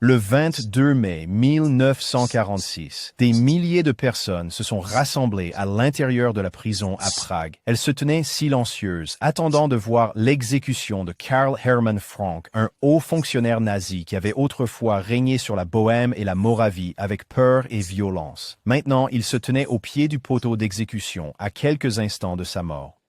Le 22 mai 1946, des milliers de personnes se sont rassemblées à l'intérieur de la prison à Prague. Elles se tenaient silencieuses, attendant de voir l'exécution de Karl Hermann Frank, un haut fonctionnaire nazi qui avait autrefois régné sur la Bohême et la Moravie avec peur et violence. Maintenant, il se tenait au pied du poteau d'exécution, à quelques instants de sa mort.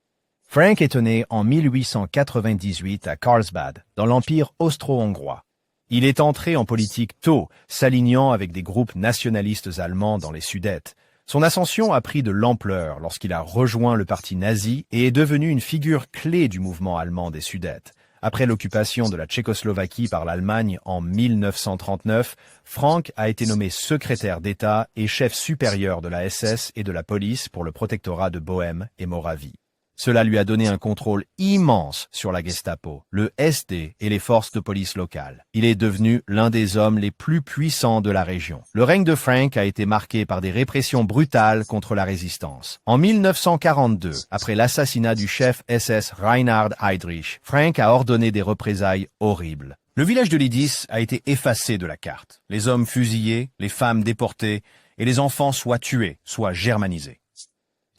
Frank est né en 1898 à Karlsbad, dans l'Empire austro-hongrois. Il est entré en politique tôt, s'alignant avec des groupes nationalistes allemands dans les Sudètes. Son ascension a pris de l'ampleur lorsqu'il a rejoint le parti nazi et est devenu une figure clé du mouvement allemand des Sudètes. Après l'occupation de la Tchécoslovaquie par l'Allemagne en 1939, Frank a été nommé secrétaire d'État et chef supérieur de la SS et de la police pour le protectorat de Bohême et Moravie. Cela lui a donné un contrôle immense sur la Gestapo, le SD et les forces de police locales. Il est devenu l'un des hommes les plus puissants de la région. Le règne de Frank a été marqué par des répressions brutales contre la résistance. En 1942, après l'assassinat du chef SS Reinhard Heydrich, Frank a ordonné des représailles horribles. Le village de Lidis a été effacé de la carte. Les hommes fusillés, les femmes déportées et les enfants soit tués, soit germanisés.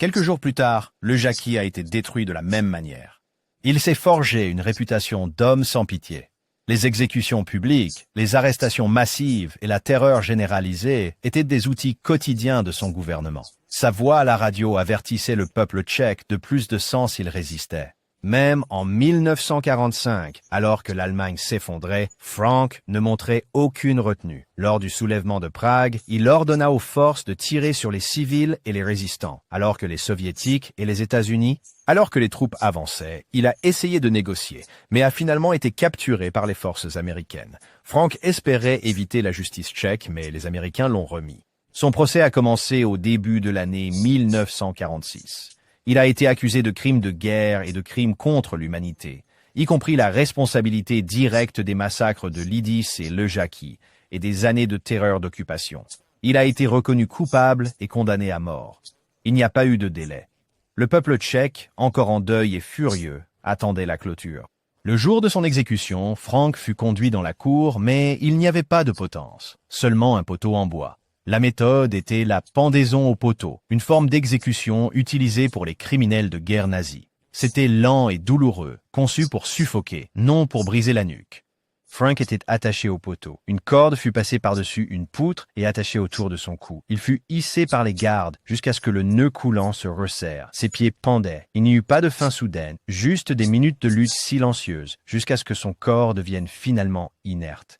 Quelques jours plus tard, le Jaki a été détruit de la même manière. Il s'est forgé une réputation d'homme sans pitié. Les exécutions publiques, les arrestations massives et la terreur généralisée étaient des outils quotidiens de son gouvernement. Sa voix à la radio avertissait le peuple tchèque de plus de sang s'il résistait. Même en 1945, alors que l'Allemagne s'effondrait, Frank ne montrait aucune retenue. Lors du soulèvement de Prague, il ordonna aux forces de tirer sur les civils et les résistants, alors que les Soviétiques et les États-Unis, alors que les troupes avançaient, il a essayé de négocier, mais a finalement été capturé par les forces américaines. Frank espérait éviter la justice tchèque, mais les Américains l'ont remis. Son procès a commencé au début de l'année 1946. Il a été accusé de crimes de guerre et de crimes contre l'humanité, y compris la responsabilité directe des massacres de Lidis et Le Jaki et des années de terreur d'occupation. Il a été reconnu coupable et condamné à mort. Il n'y a pas eu de délai. Le peuple tchèque, encore en deuil et furieux, attendait la clôture. Le jour de son exécution, Frank fut conduit dans la cour, mais il n'y avait pas de potence, seulement un poteau en bois. La méthode était la pendaison au poteau, une forme d'exécution utilisée pour les criminels de guerre nazis. C'était lent et douloureux, conçu pour suffoquer, non pour briser la nuque. Frank était attaché au poteau. Une corde fut passée par-dessus une poutre et attachée autour de son cou. Il fut hissé par les gardes jusqu'à ce que le nœud coulant se resserre. Ses pieds pendaient. Il n'y eut pas de fin soudaine, juste des minutes de lutte silencieuse, jusqu'à ce que son corps devienne finalement inerte.